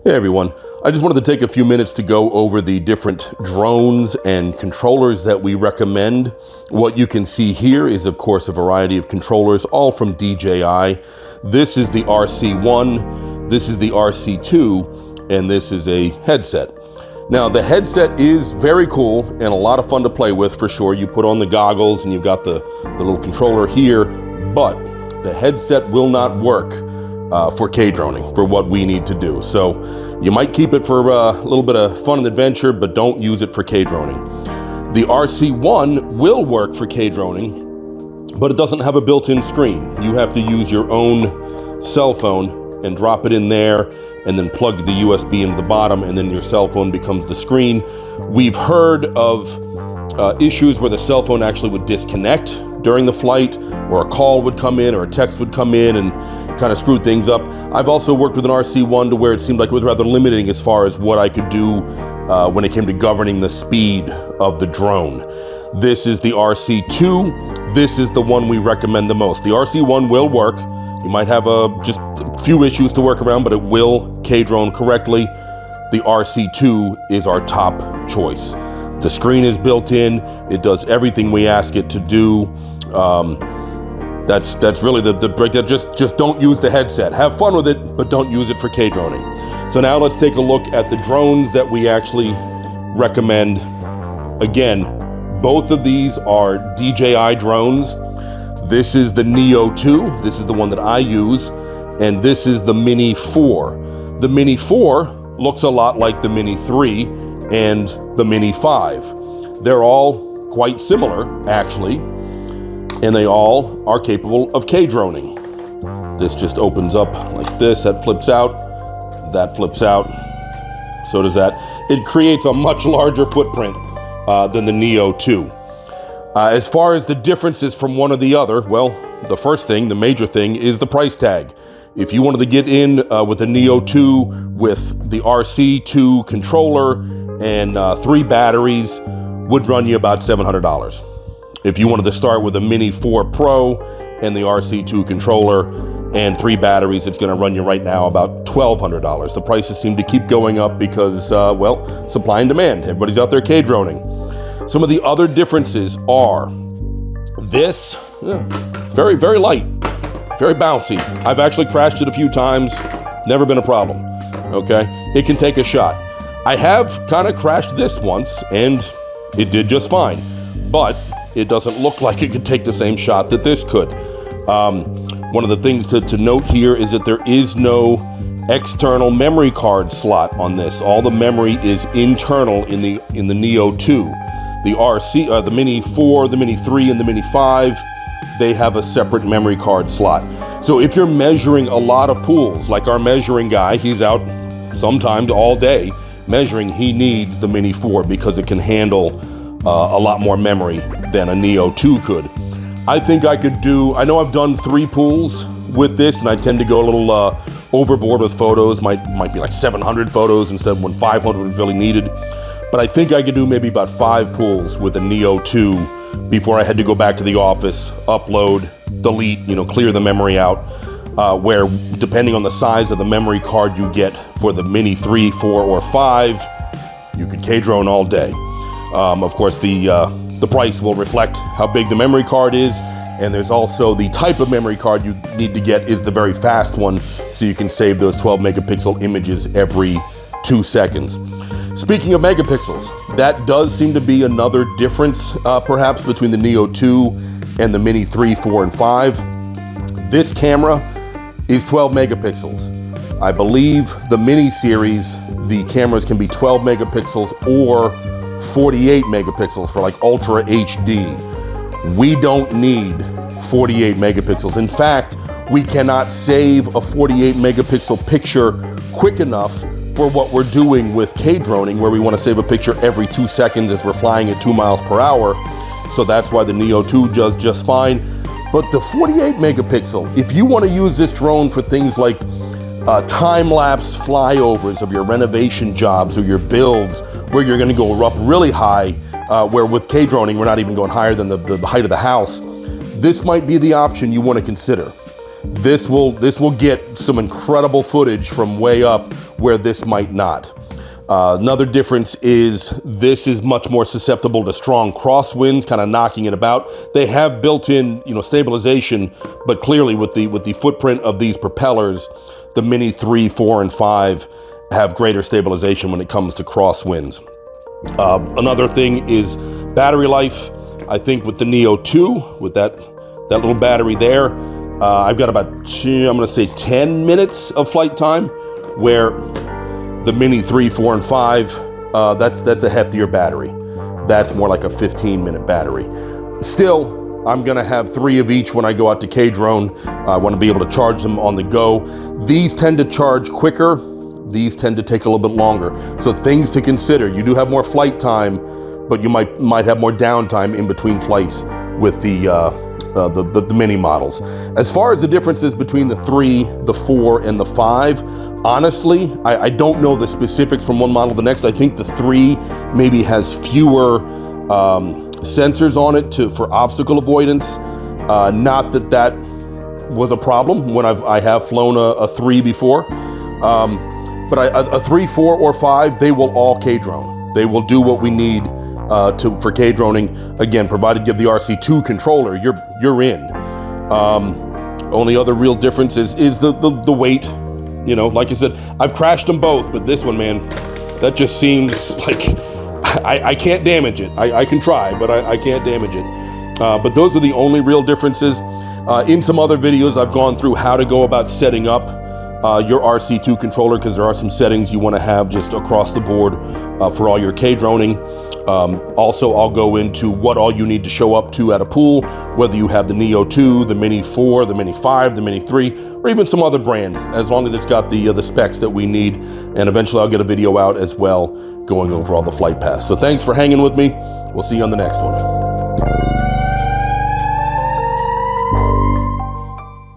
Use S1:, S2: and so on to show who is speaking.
S1: Hey everyone, I just wanted to take a few minutes to go over the different drones and controllers that we recommend. What you can see here is of course a variety of controllers, all from DJI. This is the RC1, this is the RC2, and this is a headset. Now the headset is very cool and a lot of fun to play with for sure. You put on the goggles and you've got the little controller here, but the headset will not work for Kaydroning, for what we need to do. So you might keep it for a little bit of fun and adventure, but don't use it for Kaydroning. The RC1 will work for Kaydroning, but it doesn't have a built-in screen. You have to use your own cell phone and drop it in there and then plug the USB into the bottom, and then your cell phone becomes the screen. We've heard of issues where the cell phone actually would disconnect during the flight, or a call would come in or a text would come in and kind of screw things up. I've also worked with an RC1 to where it seemed like it was rather limiting as far as what I could do when it came to governing the speed of the drone. This is the RC2. This is the one we recommend the most. The RC1 will work. You might have just a few issues to work around, but it will Kaydrone correctly. The RC2 is our top choice. The screen is built in. It does everything we ask it to do. That's really the break. That just don't use the headset. Have fun with it, but don't use it for Kaydroning. So now let's take a look at the drones that we actually recommend. Again, both of these are DJI drones. This is the Neo 2. This is the one that I use, and this is the Mini 4. The Mini 4 looks a lot like the Mini 3 and the Mini 5. They're all quite similar, actually, and they all are capable of Kaydroning. This just opens up like this, that flips out, so does that. It creates a much larger footprint than the Neo 2. As far as the differences from one or the other, well, the first thing, the major thing, is the price tag. If you wanted to get in with the Neo 2 with the RC2 controller and 3 batteries, would run you about $700. If you wanted to start with a Mini 4 Pro and the RC2 controller and 3 batteries, it's going to run you right now about $1,200. The prices seem to keep going up because, well, supply and demand. Everybody's out there Kaydroning. Some of the other differences are this, very, very light, very bouncy. I've actually crashed it a few times, never been a problem, okay? It can take a shot. I have kind of crashed this once and it did just fine, but it doesn't look like it could take the same shot that this could. One of the things to note here is that there is no external memory card slot on this. All the memory is internal in the Neo 2. The Mini 4, the Mini 3, and the Mini 5, they have a separate memory card slot. So if you're measuring a lot of pools, like our measuring guy, he's out sometimes all day measuring, he needs the Mini 4 because it can handle a lot more memory than a Neo 2 could. I think I could I know I've done 3 pools with this, and I tend to go a little overboard with photos. Might be like 700 photos instead of when 500 was really needed. But I think I could do maybe about 5 pools with a Neo 2 before I had to go back to the office, upload, delete, clear the memory out, where depending on the size of the memory card you get for the Mini 3, 4, or 5, you could Kaydrone all day. Of course, the price will reflect how big the memory card is, and there's also the type of memory card you need to get is the very fast one, so you can save those 12 megapixel images every 2 seconds. Speaking of megapixels, that does seem to be another difference perhaps between the Neo 2 and the Mini 3, 4, and 5. This camera is 12 megapixels. I believe the Mini series, the cameras can be 12 megapixels or 48 megapixels for like Ultra HD. We don't need 48 megapixels. In fact, we cannot save a 48 megapixel picture quick enough for what we're doing with Kaydroning, where we want to save a picture every 2 seconds as we're flying at 2 miles per hour. So that's why the Neo 2 does just fine. But the 48 megapixel, if you want to use this drone for things like time-lapse flyovers of your renovation jobs or your builds, where you're going to go up really high, where with Kaydroning we're not even going higher than the height of the house, this might be the option you want to consider. this will get some incredible footage from way up where this might not. Another difference is this is much more susceptible to strong crosswinds, kind of knocking it about. They have built-in, stabilization, but clearly with the footprint of these propellers, the Mini 3, 4, and 5 have greater stabilization when it comes to crosswinds. Another thing is battery life. I think with the Neo 2, with that little battery there, I've got about, I'm going to say 10 minutes of flight time, where the Mini 3, 4, and 5, that's a heftier battery. That's more like a 15-minute battery. Still, I'm gonna have 3 of each when I go out to Kaydrone. I wanna be able to charge them on the go. These tend to charge quicker. These tend to take a little bit longer. So things to consider. You do have more flight time, but you might have more downtime in between flights with the mini models. As far as the differences between the 3, the 4, and the 5, honestly, I don't know the specifics from one model to the next. I think the 3 maybe has fewer sensors on it for obstacle avoidance. Not that was a problem when I have flown a 3 before. But a 3, 4, or 5, they will all Kaydrone. They will do what we need for Kaydroning. Again, provided you have the RC2 controller, you're in. Only other real difference is the weight. Like I said, I've crashed them both, but this one, man, that just seems like I can't damage it. I can try, but I can't damage it. But those are the only real differences. In some other videos, I've gone through how to go about setting up your RC2 controller, because there are some settings you want to have just across the board for all your Kaydroning. Also, I'll go into what all you need to show up to at a pool, whether you have the Neo 2, the Mini 4, the Mini 5, the Mini 3, or even some other brand, as long as it's got the specs that we need. And eventually I'll get a video out as well going over all the flight paths. So thanks for hanging with me. We'll see you on the next one.